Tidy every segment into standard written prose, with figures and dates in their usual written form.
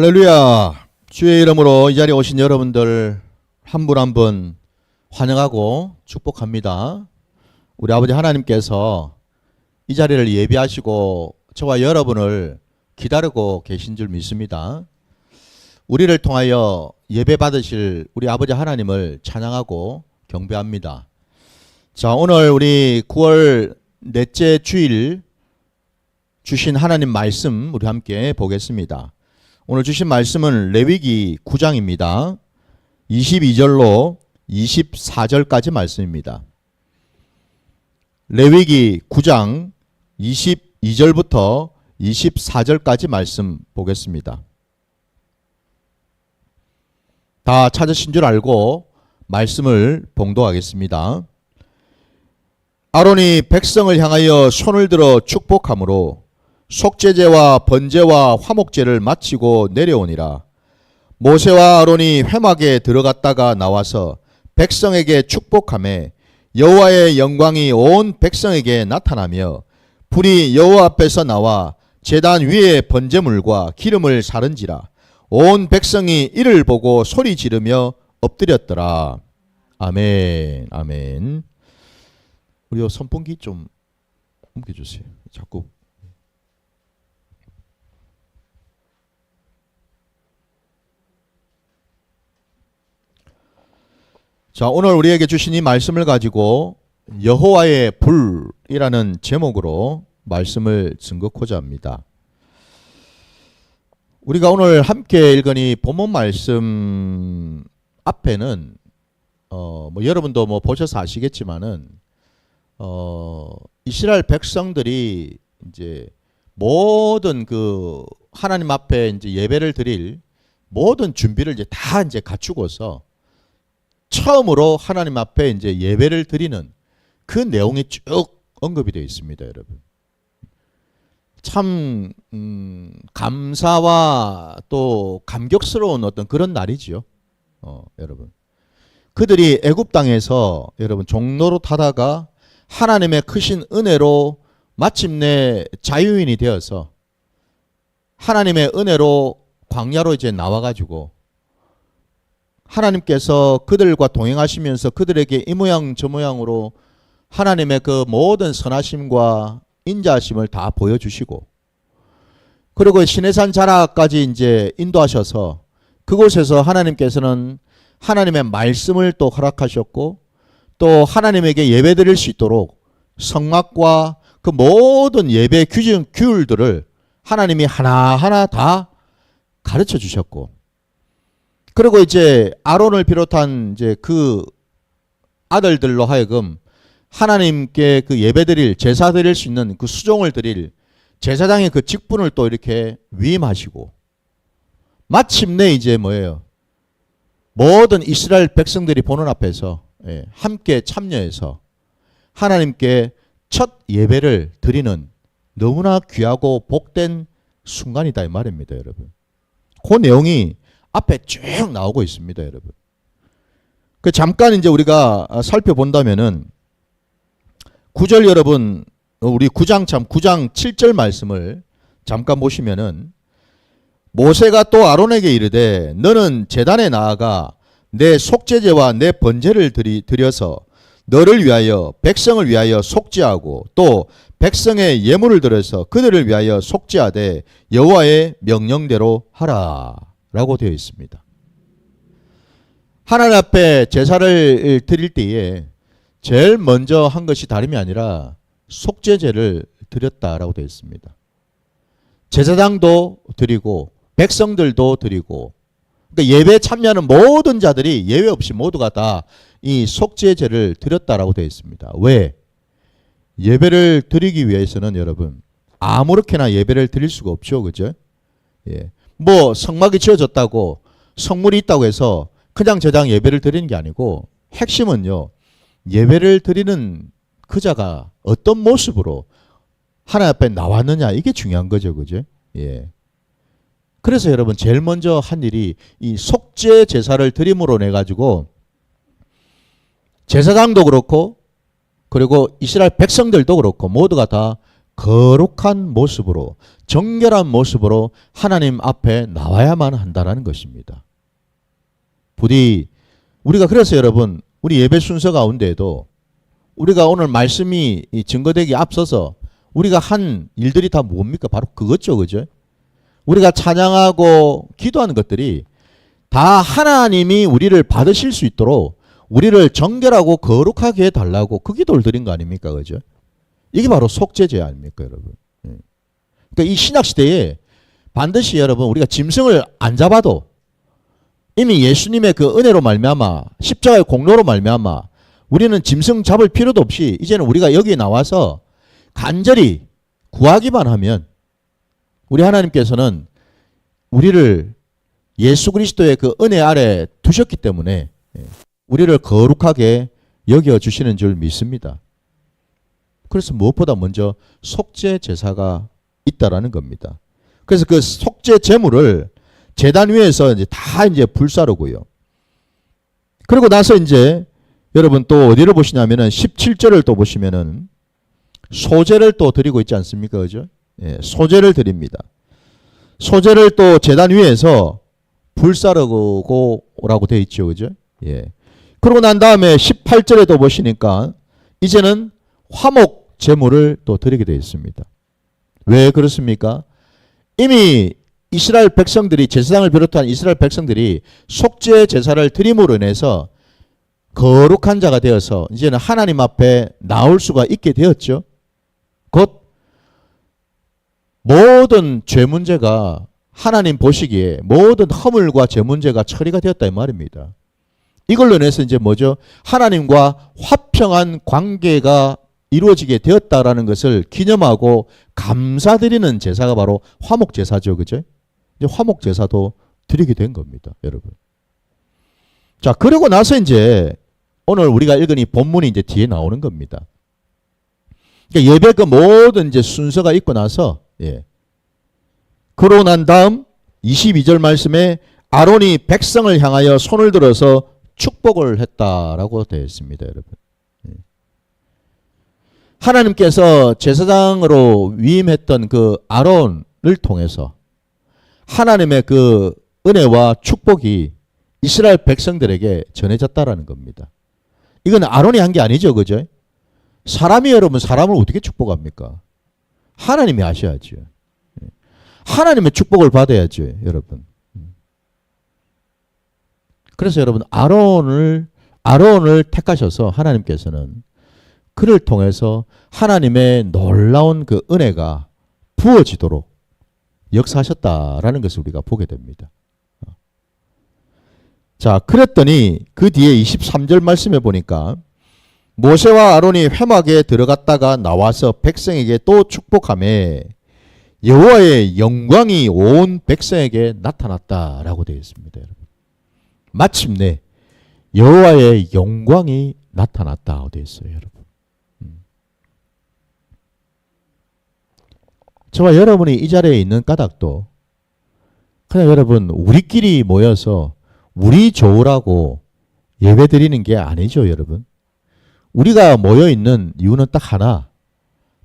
할렐루야. 주의 이름으로 이 자리에 오신 여러분들 한 분 한 분 환영하고 축복합니다. 우리 아버지 하나님께서 이 자리를 예비하시고 저와 여러분을 기다리고 계신 줄 믿습니다. 우리를 통하여 예배 받으실 우리 아버지 하나님을 찬양하고 경배합니다. 자, 오늘 우리 9월 넷째 주일 주신 하나님 말씀 우리 함께 보겠습니다. 오늘 주신 말씀은 레위기 9장입니다. 22절로 24절까지 말씀입니다. 레위기 9장 22절부터 24절까지 말씀 보겠습니다. 다 찾으신 줄 알고 말씀을 봉독하겠습니다. 아론이 백성을 향하여 손을 들어 축복하므로 속죄제와 번제와 화목제를 마치고 내려오니라. 모세와 아론이 회막에 들어갔다가 나와서 백성에게 축복하매 여호와의 영광이 온 백성에게 나타나며 불이 여호와 앞에서 나와 제단 위에 번제물과 기름을 사른지라. 온 백성이 이를 보고 소리 지르며 엎드렸더라. 아멘. 아멘. 우리 선풍기 좀 옮겨주세요. 자꾸. 자, 오늘 우리에게 주신 이 말씀을 가지고 여호와의 불이라는 제목으로 말씀을 증거하고자 합니다. 우리가 오늘 함께 읽은 이 본문 말씀 앞에는 여러분도 보셔서 아시겠지만은 이스라엘 백성들이 이제 모든 그 하나님 앞에 이제 예배를 드릴 모든 준비를 이제 다 이제 갖추고서 처음으로 하나님 앞에 이제 예배를 드리는 그 내용이 쭉 언급이 되어 있습니다, 여러분. 참 감사와 또 감격스러운 어떤 그런 날이지요, 여러분. 그들이 애굽 땅에서 여러분 종로로 타다가 하나님의 크신 은혜로 마침내 자유인이 되어서 하나님의 은혜로 광야로 이제 나와가지고 하나님께서 그들과 동행하시면서 그들에게 이 모양 저 모양으로 하나님의 그 모든 선하심과 인자하심을 다 보여주시고, 그리고 시내산 자락까지 이제 인도하셔서 그곳에서 하나님께서는 하나님의 말씀을 또 허락하셨고, 또 하나님에게 예배드릴 수 있도록 성막과 그 모든 예배 규율들을 하나님이 하나하나 다 가르쳐 주셨고, 그리고 이제 아론을 비롯한 이제 그 아들들로 하여금 하나님께 그 예배드릴 제사 드릴 수 있는 그 수종을 드릴 제사장의 그 직분을 또 이렇게 위임하시고, 마침내 이제 뭐예요? 모든 이스라엘 백성들이 보는 앞에서 함께 참여해서 하나님께 첫 예배를 드리는 너무나 귀하고 복된 순간이다 이 말입니다, 여러분. 그 내용이 앞에 쭉 나오고 있습니다, 여러분. 그 잠깐 이제 우리가 살펴본다면은 9절 여러분, 우리 9장 7절 말씀을 잠깐 보시면은, 모세가 또 아론에게 이르되 너는 제단에 나아가 내 속죄제와 내 번제를 드려서 너를 위하여 백성을 위하여 속죄하고 또 백성의 예물을 들어서 그들을 위하여 속죄하되 여호와의 명령대로 하라 라고 되어 있습니다. 하나님 앞에 제사를 드릴 때에 제일 먼저 한 것이 다름이 아니라 속죄제를 드렸다라고 되어 있습니다. 제사장도 드리고 백성들도 드리고, 그러니까 예배에 참여하는 모든 자들이 예외 없이 모두가 다 이 속죄제를 드렸다라고 되어 있습니다. 왜? 예배를 드리기 위해서는 여러분 아무렇게나 예배를 드릴 수가 없죠, 그죠? 예. 성막이 지어졌다고 성물이 있다고 해서 그냥 저장 예배를 드리는 게 아니고, 핵심은요, 예배를 드리는 그 자가 어떤 모습으로 하나님 앞에 나왔느냐, 이게 중요한 거죠, 그죠? 예. 그래서 여러분 제일 먼저 한 일이 이 속죄 제사를 드림으로 내 가지고 제사장도 그렇고 그리고 이스라엘 백성들도 그렇고 모두가 다 거룩한 모습으로 정결한 모습으로 하나님 앞에 나와야만 한다라는 것입니다. 부디 우리가 그래서 여러분 우리 예배 순서 가운데에도 우리가 오늘 말씀이 증거되기 앞서서 우리가 한 일들이 다 뭡니까? 바로 그거죠. 그죠? 우리가 찬양하고 기도하는 것들이 다 하나님이 우리를 받으실 수 있도록 우리를 정결하고 거룩하게 해달라고 그 기도를 드린 거 아닙니까? 그죠? 이게 바로 속죄제 아닙니까, 여러분? 그러니까 이 신약시대에 반드시 여러분 우리가 짐승을 안 잡아도 이미 예수님의 그 은혜로 말미암아 십자가의 공로로 말미암아 우리는 짐승 잡을 필요도 없이 이제는 우리가 여기에 나와서 간절히 구하기만 하면 우리 하나님께서는 우리를 예수 그리스도의 그 은혜 아래 두셨기 때문에 우리를 거룩하게 여겨주시는 줄 믿습니다. 그래서 무엇보다 먼저 속죄 제사가 있다라는 겁니다. 그래서 그 속죄 제물을 제단 위에서 다 불사르고요. 그리고 나서 이제 여러분 또 어디를 보시냐면은 17절을 또 보시면은 소제를 또 드리고 있지 않습니까? 그죠? 예, 소제를 드립니다. 소제를 또 제단 위에서 불사르고라고 되어 있죠. 그죠? 예. 그러고 난 다음에 18절에도 보시니까 이제는 화목 제물을 또 드리게 되어 있습니다. 왜 그렇습니까? 이미 이스라엘 백성들이 제사장을 비롯한 이스라엘 백성들이 속죄 제사를 드림으로 인해서 거룩한 자가 되어서 이제는 하나님 앞에 나올 수가 있게 되었죠. 곧 모든 죄 문제가 하나님 보시기에 모든 허물과 죄 문제가 처리가 되었다 이 말입니다. 이걸로 인해서 이제 뭐죠? 하나님과 화평한 관계가 이루어지게 되었다라는 것을 기념하고 감사드리는 제사가 바로 화목 제사죠. 그죠? 이제 화목 제사도 드리게 된 겁니다, 여러분. 자, 그러고 나서 이제 오늘 우리가 읽은 이 본문이 이제 뒤에 나오는 겁니다. 그러니까 예배 그 모든 이제 순서가 있고 나서 그러고 난 다음 22절 말씀에 아론이 백성을 향하여 손을 들어서 축복을 했다라고 되어 있습니다, 여러분. 하나님께서 제사장으로 위임했던 그 아론을 통해서 하나님의 그 은혜와 축복이 이스라엘 백성들에게 전해졌다라는 겁니다. 이건 아론이 한 게 아니죠, 그죠? 사람이 여러분 사람을 어떻게 축복합니까? 하나님이 하셔야죠. 하나님의 축복을 받아야죠, 여러분. 그래서 여러분 아론을 택하셔서 하나님께서는 그를 통해서 하나님의 놀라운 그 은혜가 부어지도록 역사하셨다라는 것을 우리가 보게 됩니다. 자, 그랬더니 그 뒤에 23절 말씀에 보니까 모세와 아론이 회막에 들어갔다가 나와서 백성에게 또 축복하며 여호와의 영광이 온 백성에게 나타났다라고 되어 있습니다, 여러분. 마침내 여호와의 영광이 나타났다고 되어 있어요, 여러분. 저와 여러분이 이 자리에 있는 까닭도 그냥 여러분 우리끼리 모여서 우리 좋으라고 예배 드리는 게 아니죠, 여러분. 우리가 모여 있는 이유는 딱 하나.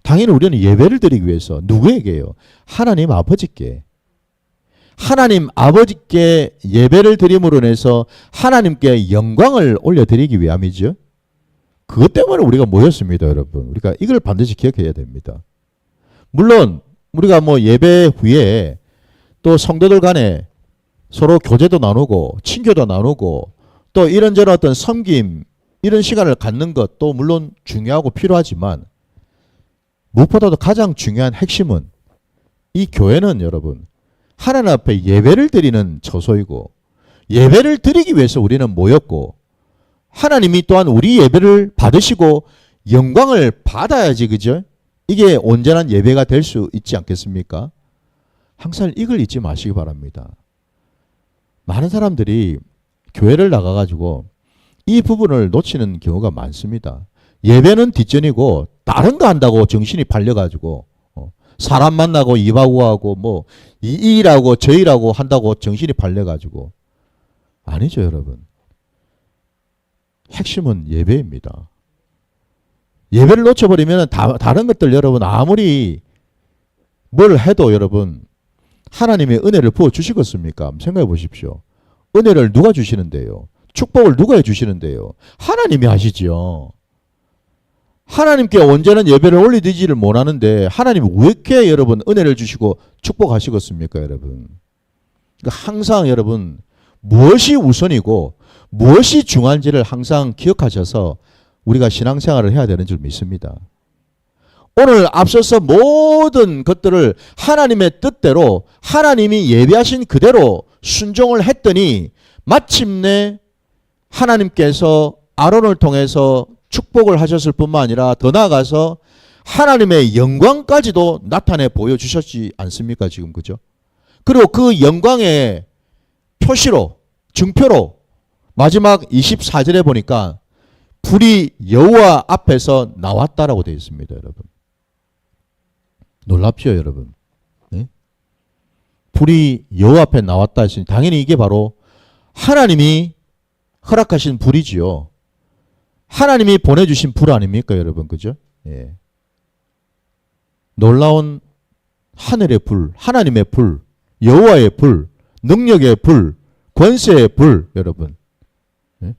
당연히 우리는 예배를 드리기 위해서 누구에게요? 하나님 아버지께. 하나님 아버지께 예배를 드림으로 인해서 하나님께 영광을 올려드리기 위함이죠. 그것 때문에 우리가 모였습니다, 여러분. 우리가 이걸 반드시 기억해야 됩니다. 물론 우리가 뭐 예배 후에 또 성도들 간에 서로 교제도 나누고 친교도 나누고 또 이런저런 어떤 섬김 이런 시간을 갖는 것도 물론 중요하고 필요하지만 무엇보다도 가장 중요한 핵심은 이 교회는 여러분 하나님 앞에 예배를 드리는 처소이고 예배를 드리기 위해서 우리는 모였고 하나님이 또한 우리 예배를 받으시고 영광을 받아야지, 그죠? 이게 온전한 예배가 될 수 있지 않겠습니까? 항상 이걸 잊지 마시기 바랍니다. 많은 사람들이 교회를 나가가지고 이 부분을 놓치는 경우가 많습니다. 예배는 뒷전이고 다른 거 한다고 정신이 팔려가지고 사람 만나고 입하고 하고 뭐 이 일하고 저 일하고 한다고 정신이 팔려가지고 아니죠, 여러분. 핵심은 예배입니다. 예배를 놓쳐버리면 다른 것들 여러분 아무리 뭘 해도 여러분 하나님의 은혜를 부어주시겠습니까? 생각해 보십시오. 은혜를 누가 주시는데요? 축복을 누가 해주시는데요? 하나님이 하시지요. 하나님께 언제는 예배를 올리지를 못하는데 하나님이 왜 이렇게 여러분 은혜를 주시고 축복하시겠습니까 여러분? 그러니까 항상 여러분 무엇이 우선이고 무엇이 중요한지를 항상 기억하셔서 우리가 신앙생활을 해야 되는 줄 믿습니다. 오늘 앞서서 모든 것들을 하나님의 뜻대로 하나님이 예비하신 그대로 순종을 했더니 마침내 하나님께서 아론을 통해서 축복을 하셨을 뿐만 아니라 더 나아가서 하나님의 영광까지도 나타내 보여주셨지 않습니까 지금 그죠? 그리고 그 영광의 표시로 증표로 마지막 24절에 보니까 불이 여호와 앞에서 나왔다라고 되어 있습니다 여러분. 놀랍죠 여러분. 네? 불이 여호와 앞에 나왔다 했으니 당연히 이게 바로 하나님이 허락하신 불이지요. 하나님이 보내주신 불 아닙니까 여러분 그죠? 예. 놀라운 하늘의 불, 하나님의 불, 여호와의 불, 능력의 불, 권세의 불 여러분. 예?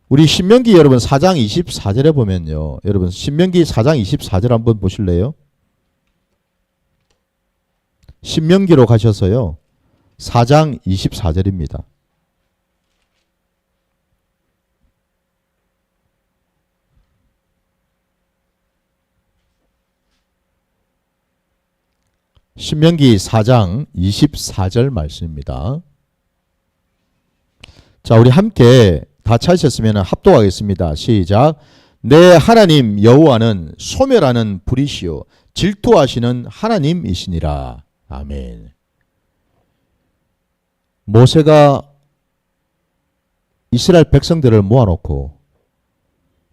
우리 신명기 여러분 4장 24절에 보면요. 여러분 신명기 4장 24절 한번 보실래요? 신명기로 가셔서요. 4장 24절입니다. 신명기 4장 24절 말씀입니다. 자, 우리 함께 다 찾으셨으면 합독하겠습니다. 시작. 내 하나님 여호와는 소멸하는 불이시요 질투하시는 하나님이시니라. 아멘. 모세가 이스라엘 백성들을 모아놓고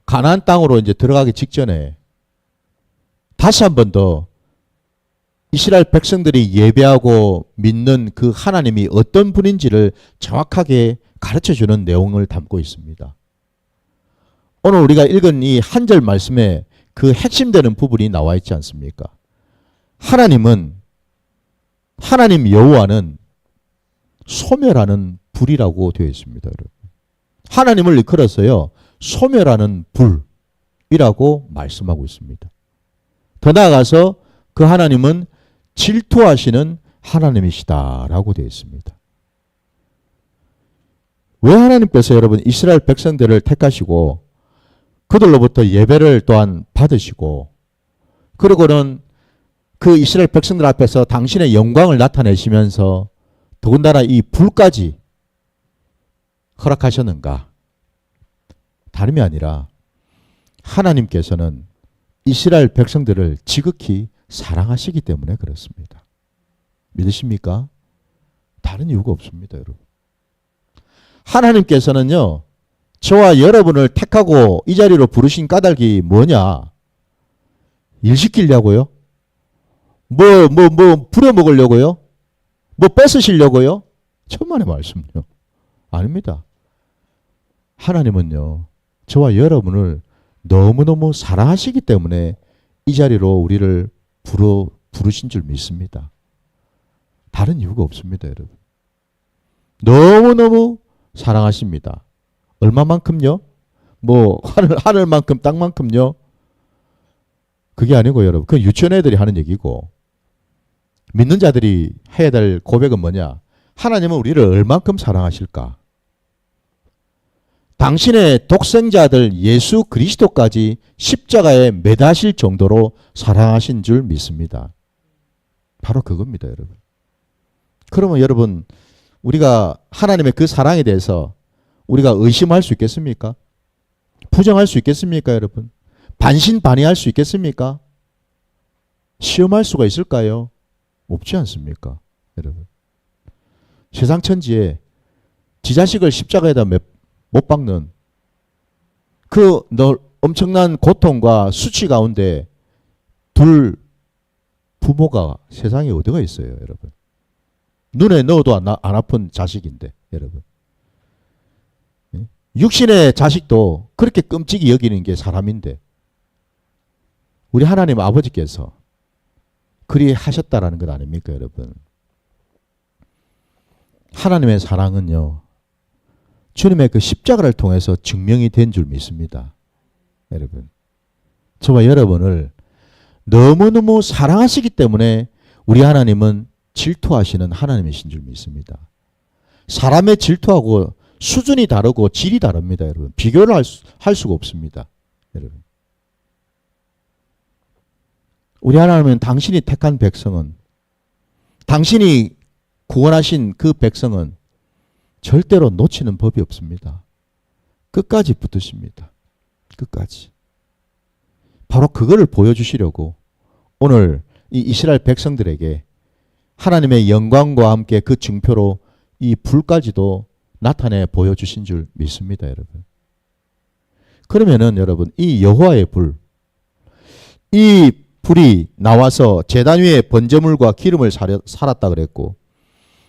가나안 땅으로 이제 들어가기 직전에 다시 한 번 더 이스라엘 백성들이 예배하고 믿는 그 하나님이 어떤 분인지를 정확하게 가르쳐주는 내용을 담고 있습니다. 오늘 우리가 읽은 이 한 절 말씀에 그 핵심되는 부분이 나와 있지 않습니까? 하나님 여호와는 소멸하는 불이라고 되어 있습니다. 여러분. 하나님을 일컬어서요. 소멸하는 불이라고 말씀하고 있습니다. 더 나아가서 그 하나님은 질투하시는 하나님이시다라고 되어 있습니다. 왜 하나님께서 여러분 이스라엘 백성들을 택하시고 그들로부터 예배를 또한 받으시고 그리고는 그 이스라엘 백성들 앞에서 당신의 영광을 나타내시면서 더군다나 이 불까지 허락하셨는가? 다름이 아니라 하나님께서는 이스라엘 백성들을 지극히 사랑하시기 때문에 그렇습니다. 믿으십니까? 다른 이유가 없습니다, 여러분. 하나님께서는요, 저와 여러분을 택하고 이 자리로 부르신 까닭이 뭐냐? 일 시키려고요? 부려먹으려고요? 뺏으시려고요? 천만의 말씀요. 아닙니다. 하나님은요, 저와 여러분을 너무너무 사랑하시기 때문에 이 자리로 우리를 부르신 줄 믿습니다. 다른 이유가 없습니다, 여러분. 너무너무 사랑하십니다. 얼마만큼요? 하늘만큼 땅만큼요? 그게 아니고 여러분, 그건 유치원 애들이 하는 얘기고 믿는 자들이 해야 될 고백은 뭐냐? 하나님은 우리를 얼만큼 사랑하실까? 당신의 독생자들 예수 그리스도까지 십자가에 매다실 정도로 사랑하신 줄 믿습니다. 바로 그겁니다, 여러분. 그러면 여러분, 우리가 하나님의 그 사랑에 대해서 우리가 의심할 수 있겠습니까? 부정할 수 있겠습니까, 여러분? 반신반의할 수 있겠습니까? 시험할 수가 있을까요? 없지 않습니까, 여러분? 세상 천지에 지 자식을 십자가에다 못 박는 그 엄청난 고통과 수치 가운데 둘 부모가 세상에 어디가 있어요, 여러분? 눈에 넣어도 안 아픈 자식인데, 여러분. 육신의 자식도 그렇게 끔찍이 여기는 게 사람인데 우리 하나님 아버지께서 그리 하셨다라는 것 아닙니까, 여러분? 하나님의 사랑은요, 주님의 그 십자가를 통해서 증명이 된 줄 믿습니다. 여러분, 저와 여러분을 너무너무 사랑하시기 때문에 우리 하나님은 질투하시는 하나님이신 줄 믿습니다. 사람의 질투하고 수준이 다르고 질이 다릅니다, 여러분. 비교를 할 수가 없습니다, 여러분. 우리 하나님은 당신이 택한 백성은, 당신이 구원하신 그 백성은 절대로 놓치는 법이 없습니다. 끝까지 붙으십니다. 끝까지. 바로 그거를 보여주시려고 오늘 이 이스라엘 백성들에게 하나님의 영광과 함께 그 증표로 이 불까지도 나타내 보여주신 줄 믿습니다, 여러분. 그러면은 여러분, 이 여호와의 불, 이 불이 나와서 제단 위에 번제물과 기름을 살았다 그랬고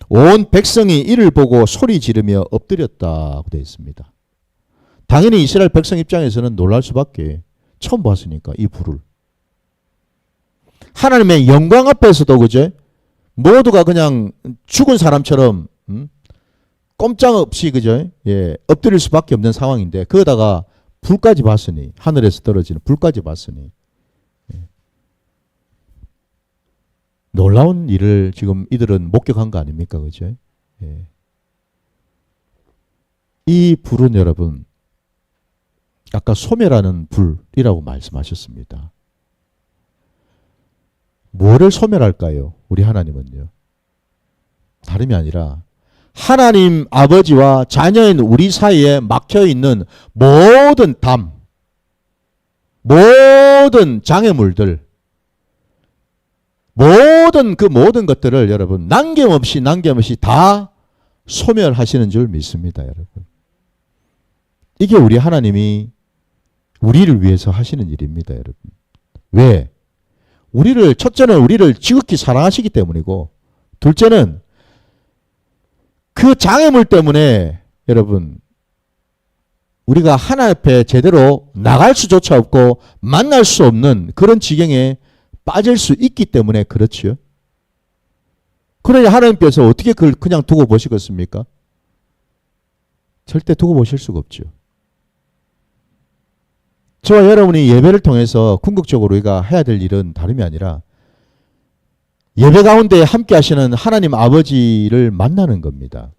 온 백성이 이를 보고 소리 지르며 엎드렸다고 되어 있습니다. 당연히 이스라엘 백성 입장에서는 놀랄 수밖에, 처음 봤으니까 이 불을. 하나님의 영광 앞에서도 그죠? 모두가 그냥 죽은 사람처럼 꼼짝없이 그죠? 예, 엎드릴 수밖에 없는 상황인데 거기다가 불까지 봤으니, 하늘에서 떨어지는 불까지 봤으니 놀라운 일을 지금 이들은 목격한 거 아닙니까? 그죠? 예. 이 불은 여러분, 아까 소멸하는 불이라고 말씀하셨습니다. 뭐를 소멸할까요? 우리 하나님은요. 다름이 아니라 하나님 아버지와 자녀인 우리 사이에 막혀있는 모든 담, 모든 장애물들, 모든 것들을 여러분 남김없이 다 소멸하시는 줄 믿습니다, 여러분. 이게 우리 하나님이 우리를 위해서 하시는 일입니다, 여러분. 왜? 첫째는 우리를 지극히 사랑하시기 때문이고, 둘째는 그 장애물 때문에 여러분 우리가 하나님 앞에 제대로 나갈 수조차 없고 만날 수 없는 그런 지경에 빠질 수 있기 때문에 그렇지요. 그러니 하나님께서 어떻게 그걸 그냥 두고 보시겠습니까? 절대 두고 보실 수가 없죠. 저와 여러분이 예배를 통해서 궁극적으로 우리가 해야 될 일은 다름이 아니라 예배 가운데 함께 하시는 하나님 아버지를 만나는 겁니다.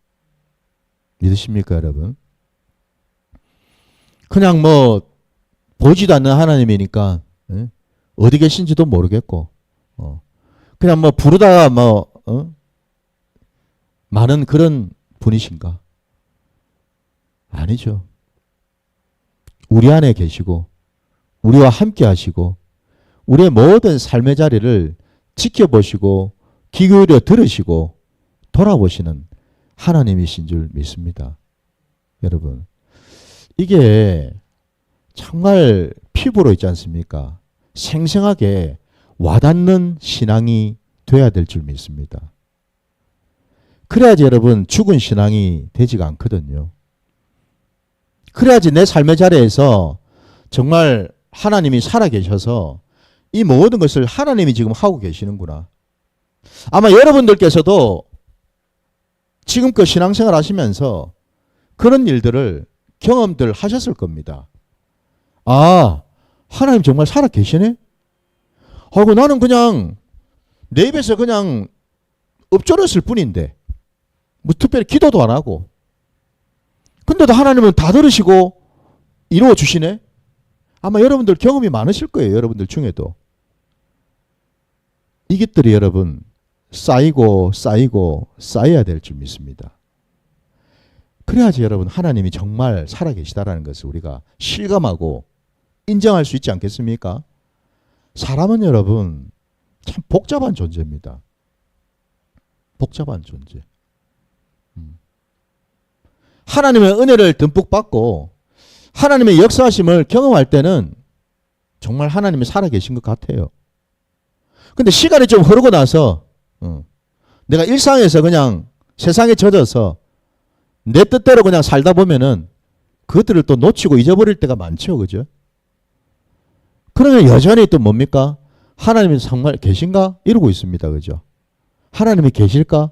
믿으십니까, 여러분? 그냥 뭐 보이지도 않는 하나님이니까 어디 계신지도 모르겠고 그냥 뭐 부르다가 많은 그런 분이신가? 아니죠. 우리 안에 계시고 우리와 함께 하시고 우리의 모든 삶의 자리를 지켜보시고 귀 기울여 들으시고 돌아보시는 하나님이신 줄 믿습니다. 여러분, 이게 정말 피부로 있지 않습니까? 생생하게 와닿는 신앙이 돼야 될 줄 믿습니다. 그래야지 여러분 죽은 신앙이 되지가 않거든요. 그래야지 내 삶의 자리에서 정말 하나님이 살아계셔서 이 모든 것을 하나님이 지금 하고 계시는구나. 아마 여러분들께서도 지금껏 신앙생활 하시면서 그런 일들을 경험들 하셨을 겁니다. 아, 하나님 정말 살아계시네? 하고 나는 그냥 내 입에서 그냥 엎조렸을 뿐인데 뭐 특별히 기도도 안 하고 근데도 하나님은 다 들으시고 이루어 주시네? 아마 여러분들 경험이 많으실 거예요. 여러분들 중에도. 이것들이 여러분 쌓이고 쌓여야 될 줄 믿습니다. 그래야지 여러분 하나님이 정말 살아계시다라는 것을 우리가 실감하고 인정할 수 있지 않겠습니까? 사람은 여러분 참 복잡한 존재입니다. 복잡한 존재. 하나님의 은혜를 듬뿍 받고 하나님의 역사하심을 경험할 때는 정말 하나님이 살아계신 것 같아요. 근데 시간이 좀 흐르고 나서 내가 일상에서 그냥 세상에 젖어서 내 뜻대로 그냥 살다 보면은 그것들을 또 놓치고 잊어버릴 때가 많죠. 그죠? 그러면 여전히 또 뭡니까? 하나님이 정말 계신가? 이러고 있습니다. 그죠? 하나님이 계실까?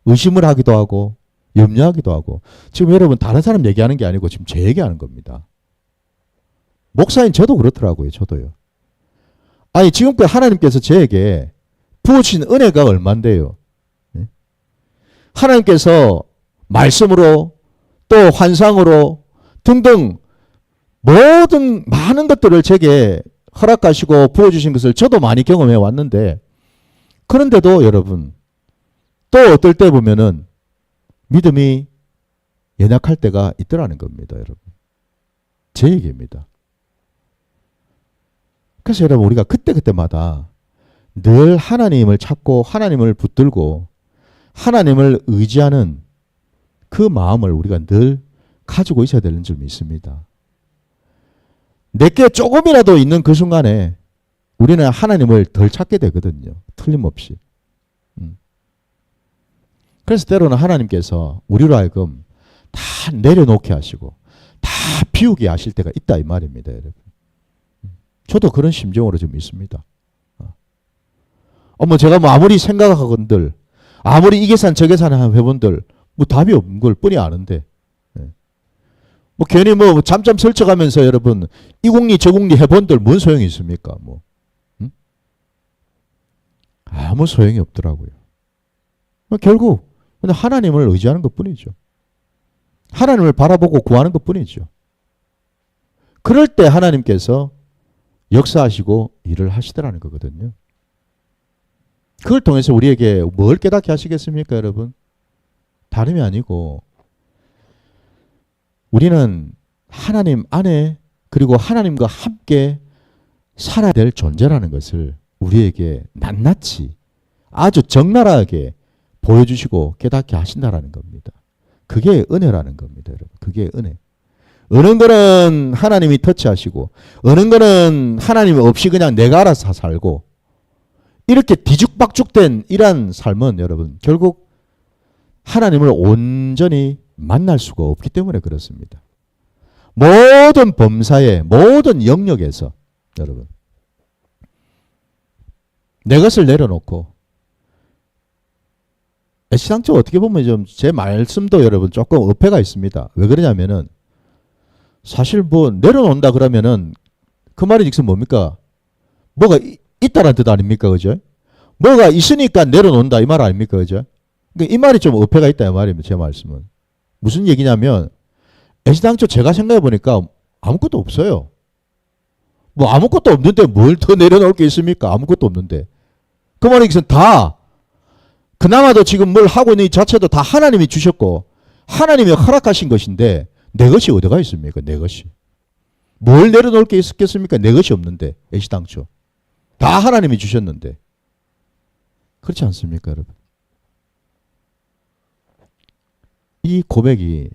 의심을 하기도 하고 염려하기도 하고. 지금 여러분 다른 사람 얘기하는 게 아니고 지금 제 얘기하는 겁니다. 목사인 저도 그렇더라고요. 저도요. 아니 지금까지 하나님께서 저에게 부어주신 은혜가 얼만데요. 하나님께서 말씀으로 또 환상으로 등등 모든 많은 것들을 제게 허락하시고 부어주신 것을 저도 많이 경험해 왔는데, 그런데도 여러분 또 어떨 때 보면은 믿음이 연약할 때가 있더라는 겁니다. 여러분 제 얘기입니다. 그래서 여러분 우리가 그때그때마다 늘 하나님을 찾고 하나님을 붙들고 하나님을 의지하는 그 마음을 우리가 늘 가지고 있어야 되는 점이 있습니다. 내게 조금이라도 있는 그 순간에 우리는 하나님을 덜 찾게 되거든요. 틀림없이. 그래서 때로는 하나님께서 우리로 하여금 다 내려놓게 하시고 다 비우게 하실 때가 있다 이 말입니다. 여러분. 저도 그런 심정으로 좀 있습니다. 제가 아무리 생각하건들 아무리 이 계산 저 계산 해본들 답이 없는 걸 뻔히 아는데, 괜히 잠잠 설쳐가면서 여러분 이 공리 저 공리 해본들 뭔 소용이 있습니까? 아무 소용이 없더라고요. 결국 하나님을 의지하는 것 뿐이죠. 하나님을 바라보고 구하는 것 뿐이죠. 그럴 때 하나님께서 역사하시고 일을 하시더라는 거거든요. 그걸 통해서 우리에게 뭘 깨닫게 하시겠습니까, 여러분? 다름이 아니고 우리는 하나님 안에 그리고 하나님과 함께 살아야 될 존재라는 것을 우리에게 낱낱이 아주 적나라하게 보여주시고 깨닫게 하신다라는 겁니다. 그게 은혜라는 겁니다, 여러분. 그게 은혜. 어느 거는 하나님이 터치하시고 어느 거는 하나님 없이 그냥 내가 알아서 살고 이렇게 뒤죽박죽된 이러한 삶은 여러분 결국 하나님을 온전히 만날 수가 없기 때문에 그렇습니다. 모든 범사에 모든 영역에서 여러분 내 것을 내려놓고 애시당초 어떻게 보면 좀 제 말씀도 여러분 조금 어폐가 있습니다. 왜 그러냐면은 사실 내려놓는다 그러면은 그 말이 즉슨 뭡니까? 뭐가 있다라는 뜻 아닙니까? 그죠? 뭐가 있으니까 내려놓는다 이 말 아닙니까? 그죠? 그러니까 이 말이 좀 어폐가 있다 이 말입니다. 제 말씀은. 무슨 얘기냐면 애시당초 제가 생각해 보니까 아무것도 없어요. 아무것도 없는데 뭘 더 내려놓을 게 있습니까? 아무것도 없는데. 그 말이 즉슨 다 그나마도 지금 뭘 하고 있는 이 자체도 다 하나님이 주셨고 하나님이 허락하신 것인데 내 것이 어디가 있습니까? 내 것이. 뭘 내려놓을 게 있겠습니까? 내 것이 없는데 애시당초. 다 하나님이 주셨는데. 그렇지 않습니까, 여러분? 이 고백이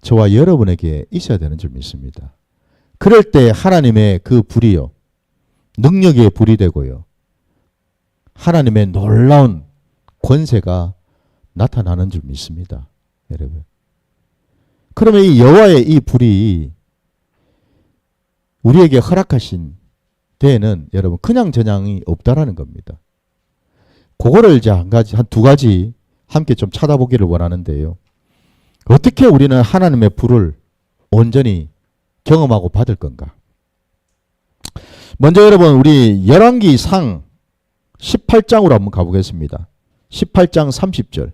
저와 여러분에게 있어야 되는 점이 있습니다. 그럴 때 하나님의 그 불이요. 능력의 불이 되고요. 하나님의 놀라운 권세가 나타나는 줄 믿습니다. 여러분. 그러면 이 여호와의 이 불이 우리에게 허락하신 데에는 여러분 그냥 저냥이 없다라는 겁니다. 그거를 이제 한 두 가지 함께 좀 찾아보기를 원하는데요. 어떻게 우리는 하나님의 불을 온전히 경험하고 받을 건가? 먼저 여러분 우리 열왕기상 18장으로 한번 가보겠습니다. 18장 30절.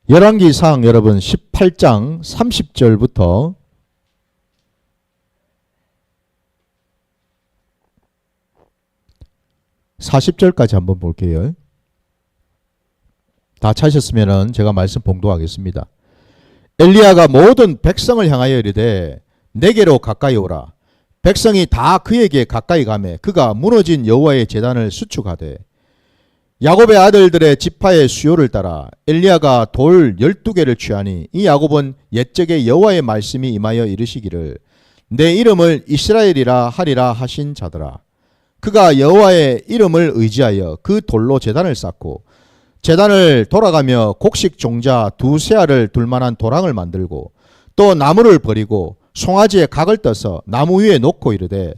열왕기상 여러분 18장 30절부터 40절까지 한번 볼게요. 다 찾으셨으면 제가 말씀 봉독하겠습니다. 엘리야가 모든 백성을 향하여 이르되 내게로 가까이 오라. 백성이 다 그에게 가까이 가매 그가 무너진 여호와의 제단을 수축하되 야곱의 아들들의 지파의 수요를 따라 엘리야가 돌 12개를 취하니 이 야곱은 옛적에 여호와의 말씀이 임하여 이르시기를 내 이름을 이스라엘이라 하리라 하신 자들아. 그가 여호와의 이름을 의지하여 그 돌로 제단을 쌓고 제단을 돌아가며 곡식 종자 두세 알을 둘 만한 도랑을 만들고 또 나무를 버리고 송아지에 각을 떠서 나무 위에 놓고 이르되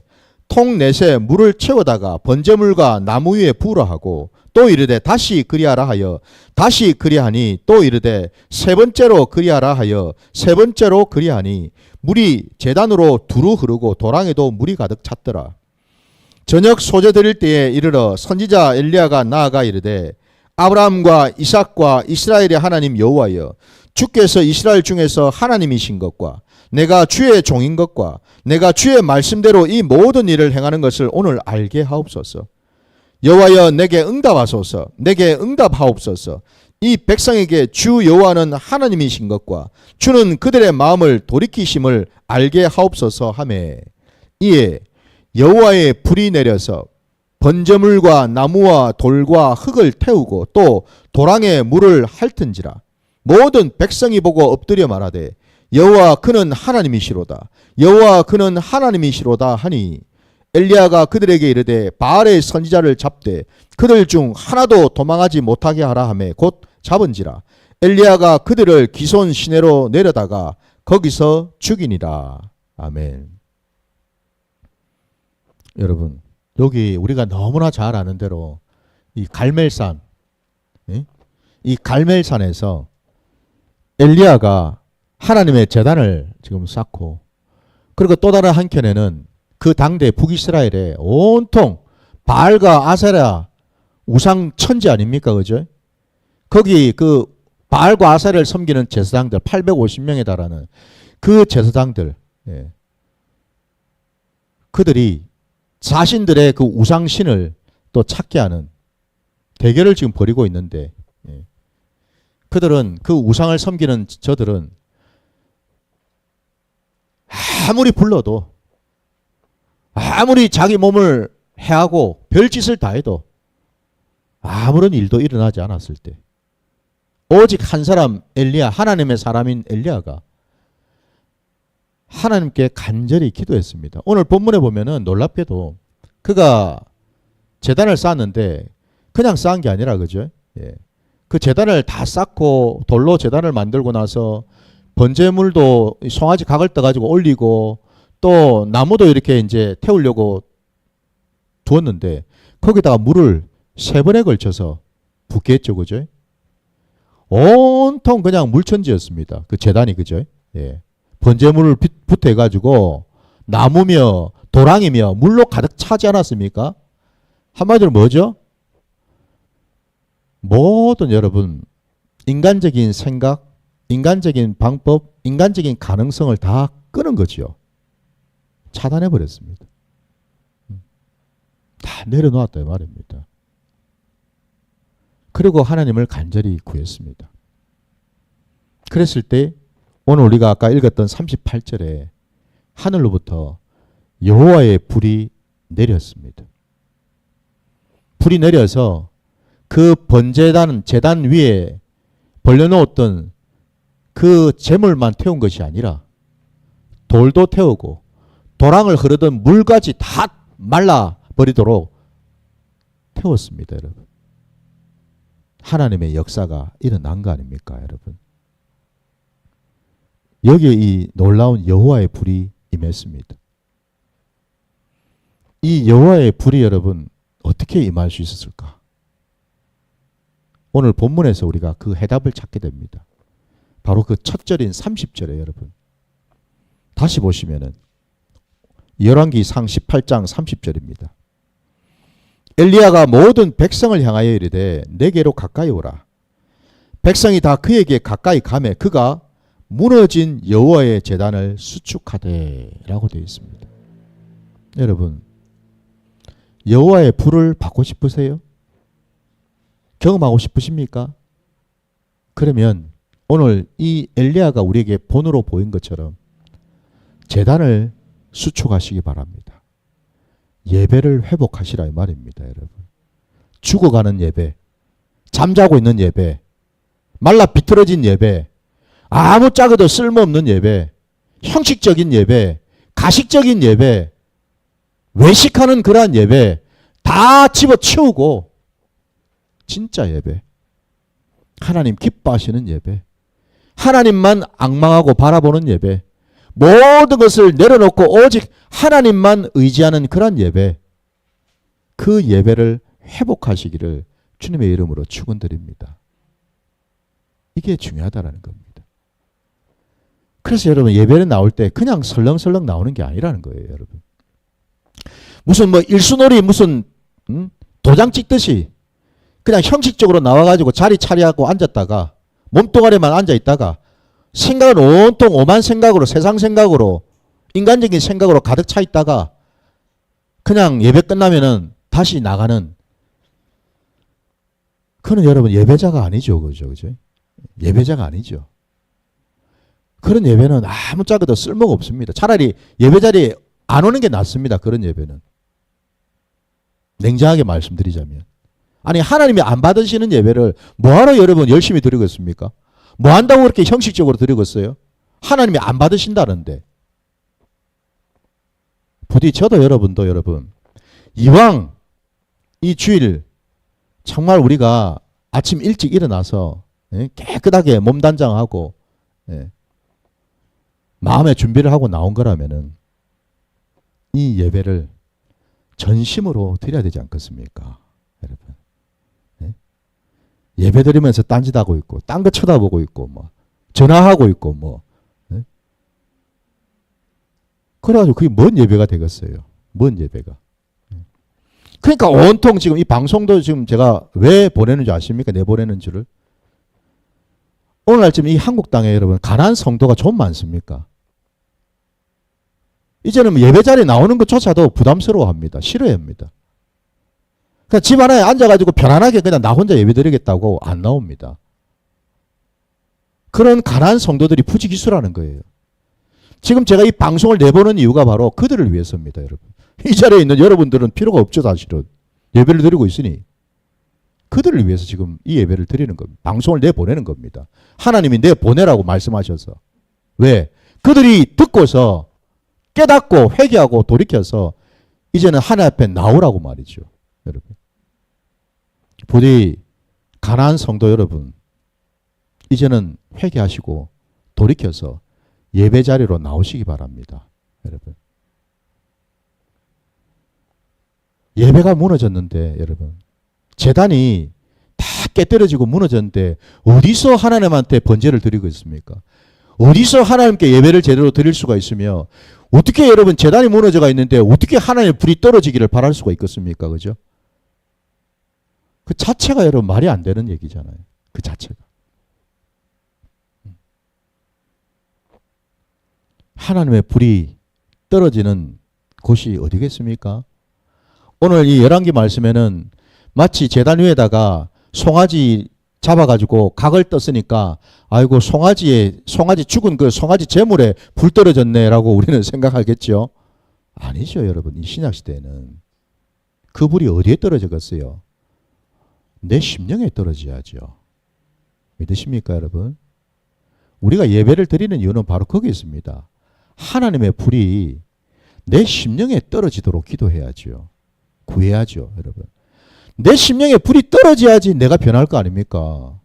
통 넷에 물을 채우다가 번제물과 나무 위에 부으라 하고 또 이르되 다시 그리하라 하여 다시 그리하니 또 이르되 세 번째로 그리하라 하여 세 번째로 그리하니 물이 제단으로 두루 흐르고 도랑에도 물이 가득 찼더라. 저녁 소재 드릴 때에 이르러 선지자 엘리야가 나아가 이르되 아브라함과 이삭과 이스라엘의 하나님 여호와여, 주께서 이스라엘 중에서 하나님이신 것과 내가 주의 종인 것과 내가 주의 말씀대로 이 모든 일을 행하는 것을 오늘 알게 하옵소서. 여호와여, 내게 응답하소서. 내게 응답하옵소서. 이 백성에게 주 여호와는 하나님이신 것과 주는 그들의 마음을 돌이키심을 알게 하옵소서 하매 이에 여호와의 불이 내려서 번제물과 나무와 돌과 흙을 태우고 또 도랑에 물을 핥은지라. 모든 백성이 보고 엎드려 말하되 여호와 그는 하나님이시로다. 여호와 그는 하나님이시로다 하니 엘리야가 그들에게 이르되 바알의 선지자를 잡되 그들 중 하나도 도망하지 못하게 하라 하매 곧 잡은지라. 엘리야가 그들을 기손 시내로 내려다가 거기서 죽이니라. 아멘. 여러분, 여기 우리가 너무나 잘 아는 대로 이 갈멜산, 이 갈멜산에서 엘리야가 하나님의 제단을 지금 쌓고, 그리고 또 다른 한켠에는 그 당대 북이스라엘에 온통 바알과 아세라 우상 천지 아닙니까? 그죠? 거기 그 바알과 아세라를 섬기는 제사장들 850명에 달하는 그 제사장들, 그들이 자신들의 그 우상신을 또 찾게 하는 대결을 지금 벌이고 있는데, 그들은 그 우상을 섬기는 저들은 아무리 불러도 아무리 자기 몸을 해하고 별짓을 다 해도 아무런 일도 일어나지 않았을 때 오직 한 사람 엘리야, 하나님의 사람인 엘리야가 하나님께 간절히 기도했습니다. 오늘 본문에 보면은 놀랍게도 그가 제단을 쌓았는데 그냥 쌓은 게 아니라, 그죠? 그 제단을 다 쌓고 돌로 제단을 만들고 나서 번제물도 송아지 각을 떠가지고 올리고 또 나무도 이렇게 이제 태우려고 두었는데 거기다가 물을 3번에 걸쳐서 붓게 했죠, 그죠? 온통 그냥 물천지였습니다. 그 제단이, 그죠? 번제물을 붙여가지고 나무며 도랑이며 물로 가득 차지 않았습니까? 한마디로 뭐죠? 모든 여러분 인간적인 생각, 인간적인 방법, 인간적인 가능성을 다 끄는 거죠. 차단해버렸습니다. 다 내려놓았다 이 말입니다. 그리고 하나님을 간절히 구했습니다. 그랬을 때 오늘 우리가 아까 읽었던 38절에 하늘로부터 여호와의 불이 내렸습니다. 불이 내려서 그 제단 위에 벌려놓았던 그 재물만 태운 것이 아니라 돌도 태우고 도랑을 흐르던 물까지 다 말라버리도록 태웠습니다, 여러분. 하나님의 역사가 일어난 거 아닙니까, 여러분? 여기에 이 놀라운 여호와의 불이 임했습니다. 이 여호와의 불이 여러분 어떻게 임할 수 있었을까? 오늘 본문에서 우리가 그 해답을 찾게 됩니다. 바로 그 첫 절인 30절에 여러분 다시 보시면은 열왕기상 18장 30절입니다. 엘리야가 모든 백성을 향하여 이르되 내게로 가까이 오라. 백성이 다 그에게 가까이 가매 그가 무너진 여호와의 제단을 수축하되라고 되어 있습니다. 여러분, 여호와의 불을 받고 싶으세요? 경험하고 싶으십니까? 그러면 오늘 이 엘리야가 우리에게 본으로 보인 것처럼 제단을 수축하시기 바랍니다. 예배를 회복하시라 이 말입니다, 여러분. 죽어가는 예배, 잠자고 있는 예배, 말라 비틀어진 예배, 아무짝에도 쓸모없는 예배, 형식적인 예배, 가식적인 예배, 외식하는 그러한 예배 다 집어치우고 진짜 예배, 하나님 기뻐하시는 예배, 하나님만 앙망하고 바라보는 예배, 모든 것을 내려놓고 오직 하나님만 의지하는 그런 예배, 그 예배를 회복하시기를 주님의 이름으로 축원드립니다. 이게 중요하다는 겁니다. 그래서 여러분 예배는 나올 때 그냥 설렁설렁 나오는 게 아니라는 거예요. 여러분 무슨 뭐 일수놀이 무슨 도장 찍듯이 그냥 형식적으로 나와가지고 자리 차리하고 앉았다가 몸뚱아리만 앉아있다가 생각은 온통 오만 생각으로, 세상 생각으로, 인간적인 생각으로 가득 차 있다가 그냥 예배 끝나면은 다시 나가는, 그는 여러분 예배자가 아니죠. 그죠? 예배자가 아니죠. 그런 예배는 아무짝에도 쓸모가 없습니다. 차라리 예배 자리에 안 오는 게 낫습니다. 그런 예배는. 냉정하게 말씀드리자면. 아니 하나님이 안 받으시는 예배를 뭐하러 여러분 열심히 드리겠습니까? 뭐 한다고 그렇게 형식적으로 드리겠어요? 하나님이 안 받으신다는데. 부디 저도 여러분도 여러분 이왕 이 주일 정말 우리가 아침 일찍 일어나서 깨끗하게 몸단장하고 마음의 준비를 하고 나온 거라면은 이 예배를 전심으로 드려야 되지 않겠습니까? 여러분. 예배 드리면서 딴짓하고 있고 딴 거 쳐다보고 있고 뭐 전화하고 있고 뭐 그래가지고 그게 뭔 예배가 되겠어요? 뭔 예배가? 그러니까 온통 지금 이 방송도 지금 제가 왜 보내는 줄 아십니까? 내보내는 줄을. 오늘날 지금 이 한국 땅에 여러분 가난한 성도가 좀 많습니까? 이제는 예배 자리에 나오는 것조차도 부담스러워합니다. 싫어합니다. 그냥 집 안에 앉아가지고 편안하게 그냥 나 혼자 예배 드리겠다고 안 나옵니다. 그런 가난한 성도들이 부지기수라는 거예요. 지금 제가 이 방송을 내보는 이유가 바로 그들을 위해서입니다. 여러분. 이 자리에 있는 여러분들은 필요가 없죠. 사실은. 예배를 드리고 있으니. 그들을 위해서 지금 이 예배를 드리는 겁니다. 방송을 내보내는 겁니다. 하나님이 내보내라고 말씀하셔서. 왜? 그들이 듣고서 깨닫고 회개하고 돌이켜서 이제는 하나님 앞에 나오라고 말이죠. 여러분. 부디 가난한 성도 여러분 이제는 회개하시고 돌이켜서 예배 자리로 나오시기 바랍니다. 여러분. 예배가 무너졌는데 여러분 제단이 다 깨뜨려지고 무너졌는데 어디서 하나님한테 번제를 드리고 있습니까? 어디서 하나님께 예배를 제대로 드릴 수가 있으며 어떻게 여러분 제단이 무너져가 있는데 어떻게 하나님의 불이 떨어지기를 바랄 수가 있겠습니까? 그죠? 그 자체가 여러분 말이 안 되는 얘기잖아요. 그 자체가. 하나님의 불이 떨어지는 곳이 어디겠습니까? 오늘 이 열왕기 말씀에는 마치 제단 위에다가 송아지 잡아가지고 각을 떴으니까 아이고 송아지 죽은 그 송아지 제물에 불 떨어졌네라고 우리는 생각하겠죠. 아니죠 여러분. 이 신약시대에는 그 불이 어디에 떨어졌겠어요? 내 심령에 떨어져야죠. 믿으십니까 여러분? 우리가 예배를 드리는 이유는 바로 거기에 있습니다. 하나님의 불이 내 심령에 떨어지도록 기도해야죠. 구해야죠 여러분. 내 심령에 불이 떨어져야지 내가 변할 거 아닙니까?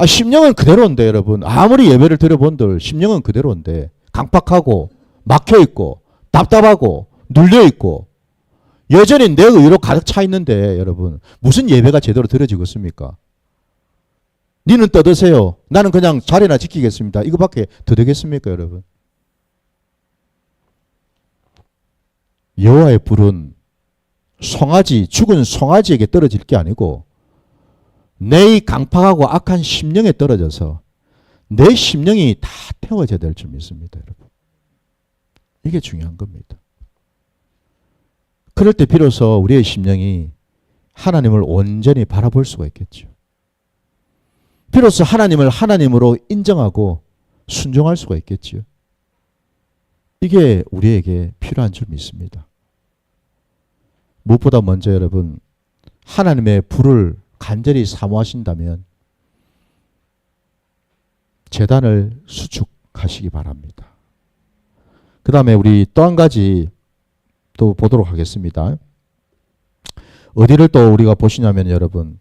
심령은 그대로인데 여러분 아무리 예배를 드려본들 심령은 그대로인데 강팍하고 막혀있고 답답하고 눌려있고 여전히 내 의로 가득 차 있는데 여러분 무슨 예배가 제대로 드려지겠습니까? 니는 떠드세요. 나는 그냥 자리나 지키겠습니다. 이거밖에 더 되겠습니까 여러분? 여호와의 불은 죽은 송아지에게 떨어질 게 아니고 내 이 강팍하고 악한 심령에 떨어져서 내 심령이 다 태워져야 될 줄 믿습니다. 여러분. 이게 중요한 겁니다. 그럴 때 비로소 우리의 심령이 하나님을 온전히 바라볼 수가 있겠죠. 비로소 하나님을 하나님으로 인정하고 순종할 수가 있겠죠. 이게 우리에게 필요한 줄 믿습니다. 무엇보다 먼저 여러분 하나님의 불을 간절히 사모하신다면 제단을 수축하시기 바랍니다. 그 다음에 우리 또 한 가지 또 보도록 하겠습니다. 어디를 또 우리가 보시냐면 여러분,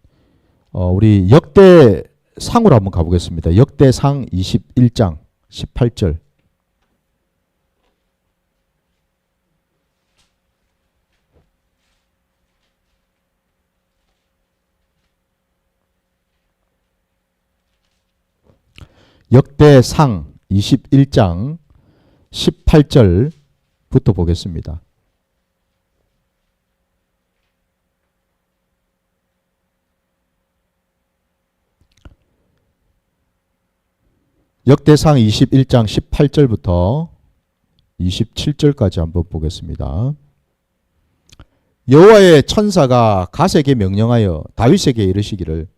우리 역대상으로 한번 가보겠습니다. 역대상 21장 18절. 역대상 21장 18절부터 보겠습니다. 역대상 21장 18절부터 27절까지 한번 보겠습니다. 여호와의 천사가 갓에게 명령하여 다윗에게 이르시기를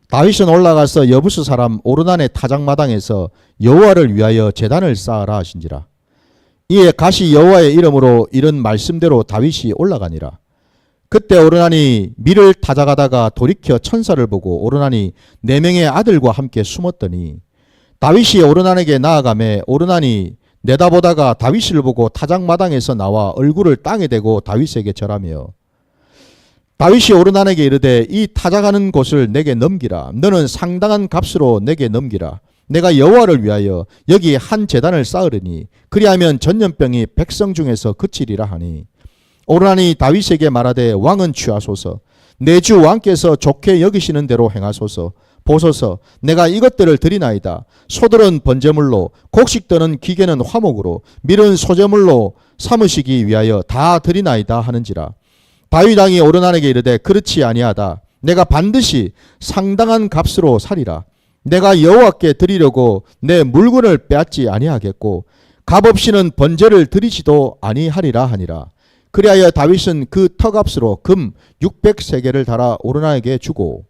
다윗은 올라가서 여부스 사람 오르난의 타작마당에서 여호와를 위하여 제단을 쌓으라 하신지라. 이에 갓이 여호와의 이름으로 이런 말씀대로 다윗이 올라가니라. 그때 오르난이 밀을 타작하다가 돌이켜 천사를 보고 오르난이 4명의 아들과 함께 숨었더니 다윗이 오르난에게 나아가매 오르난이 내다보다가 다윗을 보고 타작마당에서 나와 얼굴을 땅에 대고 다윗에게 절하며 다윗이 오르난에게 이르되 이 타작하는 곳을 내게 넘기라. 너는 상당한 값으로 내게 넘기라. 내가 여호와를 위하여 여기 한 제단을 쌓으리니 그리하면 전염병이 백성 중에서 그치리라 하니 오르난이 다윗에게 말하되 왕은 취하소서. 내 주 왕께서 좋게 여기시는 대로 행하소서. 보소서 내가 이것들을 드리나이다. 소들은 번제물로 곡식들은 기계는 화목으로 밀은 소제물로 삼으시기 위하여 다 드리나이다 하는지라. 다윗 왕이 오르난에게 이르되 그렇지 아니하다. 내가 반드시 상당한 값으로 사리라. 내가 여호와께 드리려고 내 물건을 빼앗지 아니하겠고 값없이는 번제를 드리지도 아니하리라 하니라. 그리하여 다윗은 그 터값으로 금 600세겔을 달아 오르난에게 주고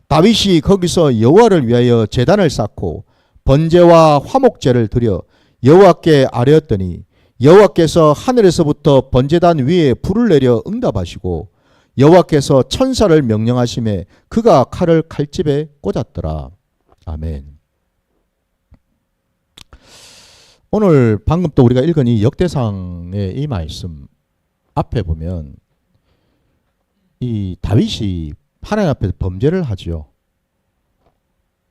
다윗이 거기서 여호와를 위하여 제단을 쌓고 번제와 화목제를 드려 여호와께 아뢰었더니 여호와께서 하늘에서부터 번제단 위에 불을 내려 응답하시고 여호와께서 천사를 명령하심에 그가 칼을 칼집에 꽂았더라. 아멘. 오늘 방금 또 우리가 읽은 이 역대상의 이 말씀 앞에 보면 이 다윗이 하나님 앞에서 범죄를 하죠.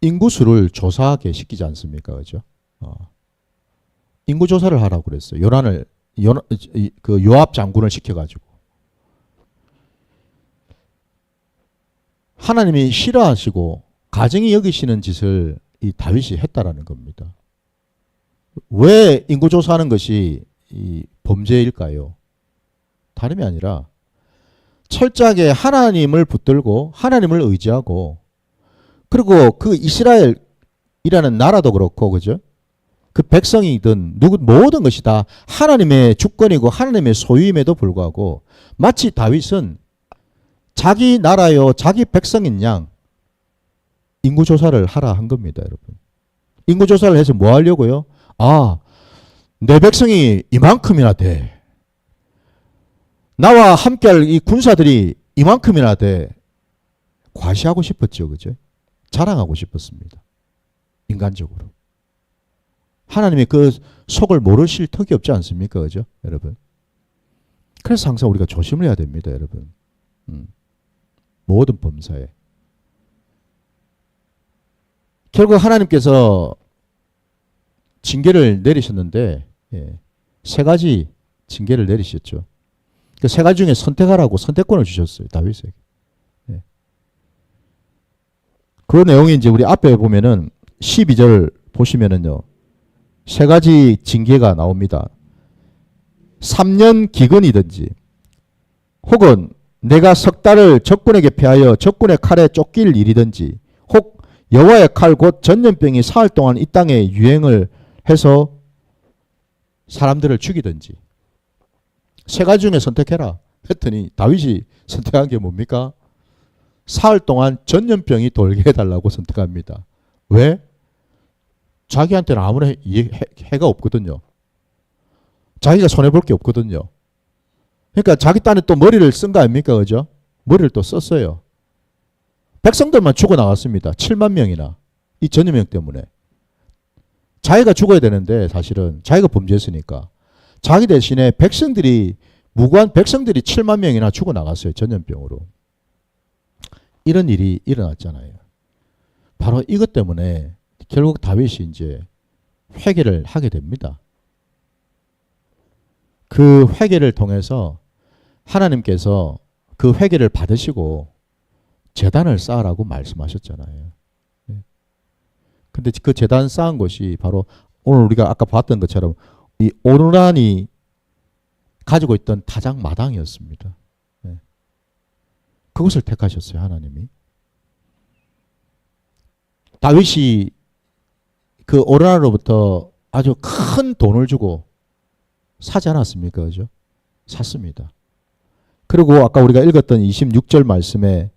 인구수를 조사하게 시키지 않습니까? 그죠? 인구 조사를 하라고 그랬어요. 요압 장군을 시켜가지고. 하나님이 싫어하시고 가증히 여기시는 짓을 이 다윗이 했다라는 겁니다. 왜 인구 조사하는 것이 이 범죄일까요? 다름이 아니라 철저하게 하나님을 붙들고 하나님을 의지하고 그리고 그 이스라엘이라는 나라도 그렇고 그죠? 그 백성이든 모든 것이 다 하나님의 주권이고 하나님의 소유임에도 불구하고 마치 다윗은 자기 나라요 자기 백성인 양 인구조사를 하라 한 겁니다. 여러분. 인구조사를 해서 뭐 하려고요? 내 백성이 이만큼이나 돼. 나와 함께할 이 군사들이 이만큼이나 돼. 과시하고 싶었죠. 그죠? 자랑하고 싶었습니다. 인간적으로. 하나님이 그 속을 모르실 턱이 없지 않습니까? 그죠? 여러분. 그래서 항상 우리가 조심을 해야 됩니다. 여러분. 모든 범사에. 결국 하나님께서 징계를 내리셨는데 3가지 징계를 내리셨죠. 그 3가지 중에 선택하라고 선택권을 주셨어요. 다윗에게. 그 내용이 이제 우리 앞에 보면은 12절 보시면은요. 3가지 징계가 나옵니다. 3년 기근이든지 혹은 내가 석 달을 적군에게 패하여 적군의 칼에 쫓길 일이든지 혹 여호와의 칼 곧 전염병이 사흘 동안 이 땅에 유행을 해서 사람들을 죽이든지 3가지 중에 선택해라 했더니 다윗이 선택한 게 뭡니까? 사흘 동안 전염병이 돌게 해달라고 선택합니다. 왜? 자기한테는 아무런 해가 없거든요. 자기가 손해볼 게 없거든요. 그러니까 자기 딴에 또 머리를 쓴 거 아닙니까? 그죠? 머리를 또 썼어요. 백성들만 죽어나갔습니다. 7만 명이나. 이 전염병 때문에. 자기가 죽어야 되는데 사실은 자기가 범죄했으니까. 자기 대신에 백성들이 무고한 백성들이 7만 명이나 죽어나갔어요. 전염병으로. 이런 일이 일어났잖아요. 바로 이것 때문에 결국 다윗이 이제 회개를 하게 됩니다. 그 회개를 통해서 하나님께서 그 회개를 받으시고 제단을 쌓으라고 말씀하셨잖아요. 근데 그 제단 쌓은 곳이 바로 오늘 우리가 아까 봤던 것처럼 이 오르난이 가지고 있던 타작 마당이었습니다. 그것을 택하셨어요, 하나님이. 다윗이 그 오르난으로부터 아주 큰 돈을 주고 사지 않았습니까? 그죠? 샀습니다. 그리고 아까 우리가 읽었던 26절 말씀에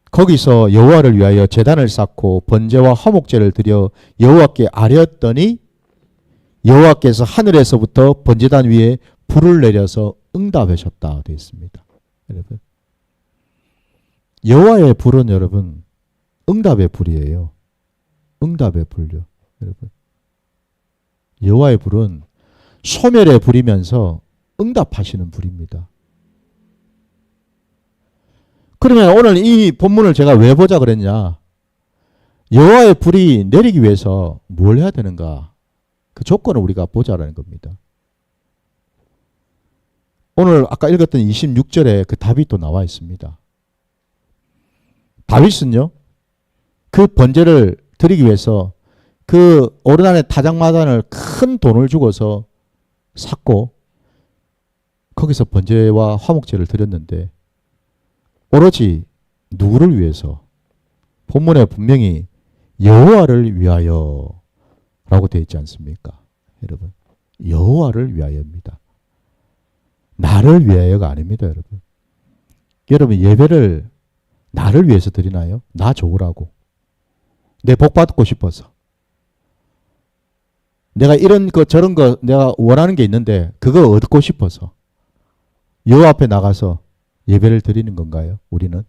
거기서 여호와를 위하여 제단을 쌓고 번제와 화목제를 드려 여호와께 아뢰었더니 여호와께서 하늘에서부터 번제단 위에 불을 내려서 응답하셨다 되어 있습니다. 여러분, 여호와의 불은 여러분 응답의 불이에요. 응답의 불요. 여러분, 여호와의 불은 소멸의 불이면서 응답하시는 불입니다. 그러면 오늘 이 본문을 제가 왜 보자 그랬냐? 여호와의 불이 내리기 위해서 뭘 해야 되는가? 그 조건을 우리가 보자라는 겁니다. 오늘 아까 읽었던 26절에 그 답이 또 나와 있습니다. 다윗은요, 그 번제를 드리기 위해서 그 오르난의 타작마당을 큰 돈을 주고서 샀고 거기서 번제와 화목제를 드렸는데 오로지 누구를 위해서? 본문에 분명히 여호와를 위하여 라고 되어 있지 않습니까? 여러분, 여호와를 위하여입니다. 나를 위하여가 아닙니다. 여러분, 여러분 예배를 나를 위해서 드리나요? 나 좋으라고, 내 복 받고 싶어서, 내가 이런 거 저런 거 내가 원하는 게 있는데 그거 얻고 싶어서 여호와 앞에 나가서 예배를 드리는 건가요? 우리는?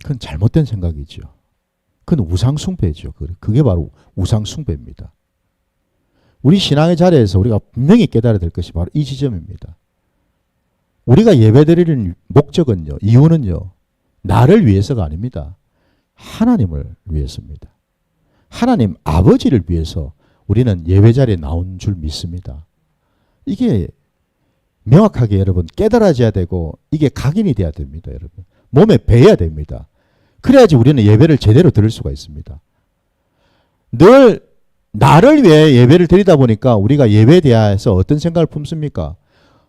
그건 잘못된 생각이죠. 그건 우상숭배죠. 그게 바로 우상숭배입니다. 우리 신앙의 자리에서 우리가 분명히 깨달아야 될 것이 바로 이 지점입니다. 우리가 예배드리는 목적은요, 이유는요, 나를 위해서가 아닙니다. 하나님을 위해서입니다. 하나님 아버지를 위해서 우리는 예배 자리에 나온 줄 믿습니다. 이게 명확하게 여러분 깨달아져야 되고 이게 각인이 돼야 됩니다. 여러분 몸에 배야 됩니다. 그래야지 우리는 예배를 제대로 드릴 수가 있습니다. 늘 나를 위해 예배를 드리다 보니까 우리가 예배에 대해서 어떤 생각을 품습니까?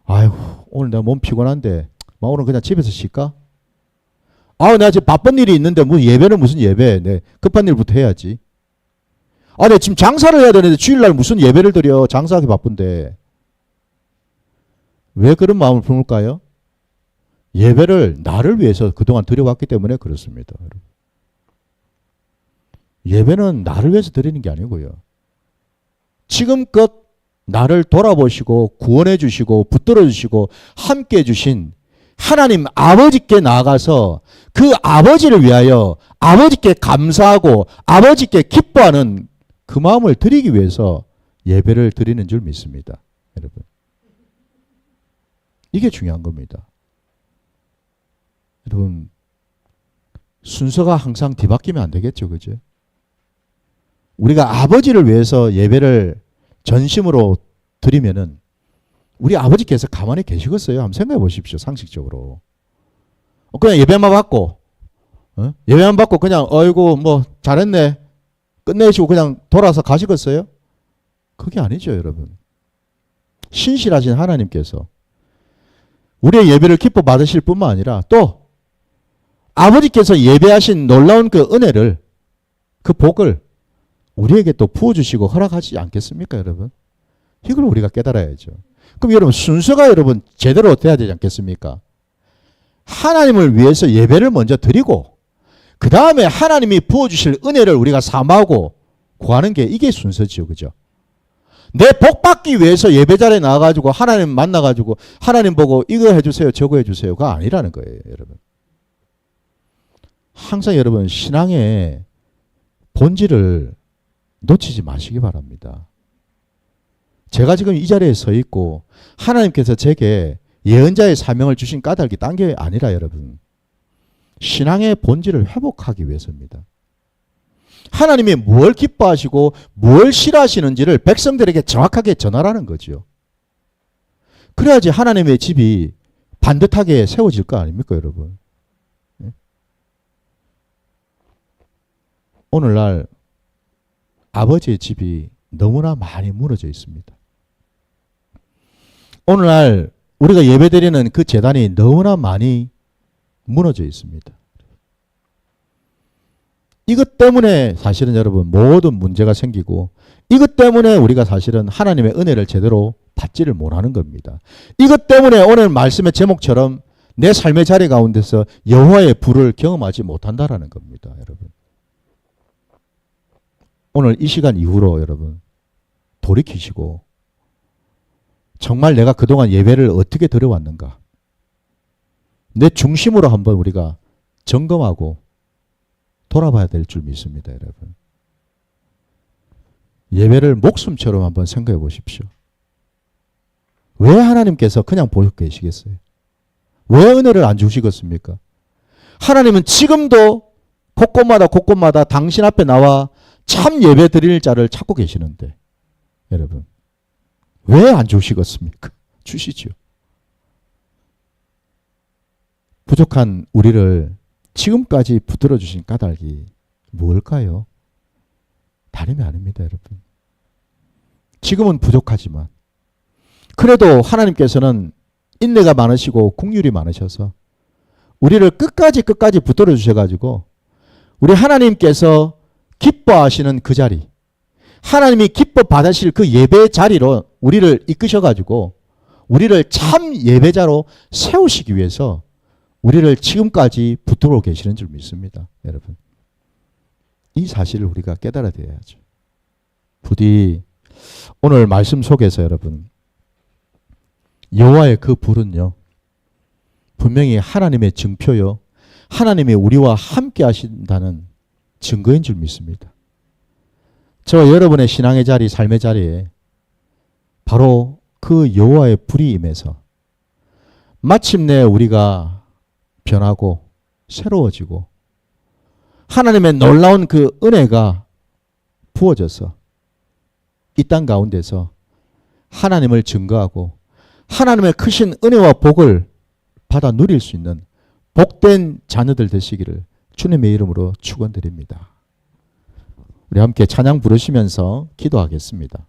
아이고 오늘 내가 몸 피곤한데 오늘 그냥 집에서 쉴까? 내가 지금 바쁜 일이 있는데 예배는 무슨 예배? 네, 급한 일부터 해야지. 내가 지금 장사를 해야 되는데 주일날 무슨 예배를 드려? 장사하기 바쁜데. 왜 그런 마음을 품을까요? 예배를 나를 위해서 그동안 드려왔기 때문에 그렇습니다. 예배는 나를 위해서 드리는 게 아니고요. 지금껏 나를 돌아보시고 구원해 주시고 붙들어 주시고 함께 해 주신 하나님 아버지께 나아가서 그 아버지를 위하여 아버지께 감사하고 아버지께 기뻐하는 그 마음을 드리기 위해서 예배를 드리는 줄 믿습니다. 여러분, 이게 중요한 겁니다. 여러분, 순서가 항상 뒤바뀌면 안 되겠죠. 그죠? 우리가 아버지를 위해서 예배를 전심으로 드리면은 우리 아버지께서 가만히 계시겠어요? 한번 생각해 보십시오. 상식적으로. 그냥 예배만 받고, 예배만 받고 그냥 어이구 뭐 잘했네 끝내시고 그냥 돌아서 가시겠어요? 그게 아니죠, 여러분. 신실하신 하나님께서 우리의 예배를 기뻐 받으실 뿐만 아니라 또 아버지께서 예배하신 놀라운 그 은혜를, 그 복을 우리에게 또 부어주시고 허락하지 않겠습니까, 여러분? 이걸 우리가 깨달아야죠. 그럼 여러분 순서가 여러분 제대로 돼야 되지 않겠습니까? 하나님을 위해서 예배를 먼저 드리고 그 다음에 하나님이 부어주실 은혜를 우리가 사모하고 구하는 게 이게 순서지요. 그죠? 내 복 받기 위해서 예배 자리에 나와가지고 하나님 만나가지고 하나님 보고 이거 해주세요 저거 해주세요가 아니라는 거예요. 여러분, 항상 여러분 신앙의 본질을 놓치지 마시기 바랍니다. 제가 지금 이 자리에 서 있고 하나님께서 제게 예언자의 사명을 주신 까닭이 딴 게 아니라 여러분, 신앙의 본질을 회복하기 위해서입니다. 하나님이 뭘 기뻐하시고 뭘 싫어하시는지를 백성들에게 정확하게 전하라는 거죠. 그래야지 하나님의 집이 반듯하게 세워질 거 아닙니까, 여러분? 오늘날 아버지의 집이 너무나 많이 무너져 있습니다. 오늘날 우리가 예배드리는 그 제단이 너무나 많이 무너져 있습니다. 이것 때문에 사실은 여러분 모든 문제가 생기고, 이것 때문에 우리가 사실은 하나님의 은혜를 제대로 받지를 못하는 겁니다. 이것 때문에 오늘 말씀의 제목처럼 내 삶의 자리 가운데서 여호와의 불을 경험하지 못한다라는 겁니다, 여러분. 오늘 이 시간 이후로 여러분 돌이키시고 정말 내가 그동안 예배를 어떻게 드려왔는가, 내 중심으로 한번 우리가 점검하고 돌아봐야 될 줄 믿습니다, 여러분. 예배를 목숨처럼 한번 생각해 보십시오. 왜 하나님께서 그냥 보고 계시겠어요? 왜 은혜를 안 주시겠습니까? 하나님은 지금도 곳곳마다 당신 앞에 나와 참 예배 드릴 자를 찾고 계시는데 여러분 왜 안 주시겠습니까? 주시죠. 부족한 우리를 지금까지 붙들어 주신 까닭이 뭘까요? 다름이 아닙니다, 여러분. 지금은 부족하지만 그래도 하나님께서는 인내가 많으시고 긍휼이 많으셔서 우리를 끝까지 붙들어 주셔가지고 우리 하나님께서 기뻐하시는 그 자리, 하나님이 기뻐 받으실 그 예배 자리로 우리를 이끄셔가지고 우리를 참 예배자로 세우시기 위해서 우리를 지금까지 붙들어 계시는 줄 믿습니다, 여러분. 이 사실을 우리가 깨달아야 돼야죠. 부디 오늘 말씀 속에서 여러분 여호와의 그 불은요 분명히 하나님의 증표요, 하나님이 우리와 함께 하신다는 증거인 줄 믿습니다. 저 여러분의 신앙의 자리, 삶의 자리에 바로 그 여호와의 불이 임해서 마침내 우리가 변하고 새로워지고 하나님의 놀라운 그 은혜가 부어져서 이 땅 가운데서 하나님을 증거하고 하나님의 크신 은혜와 복을 받아 누릴 수 있는 복된 자녀들 되시기를 주님의 이름으로 축원드립니다. 우리 함께 찬양 부르시면서 기도하겠습니다.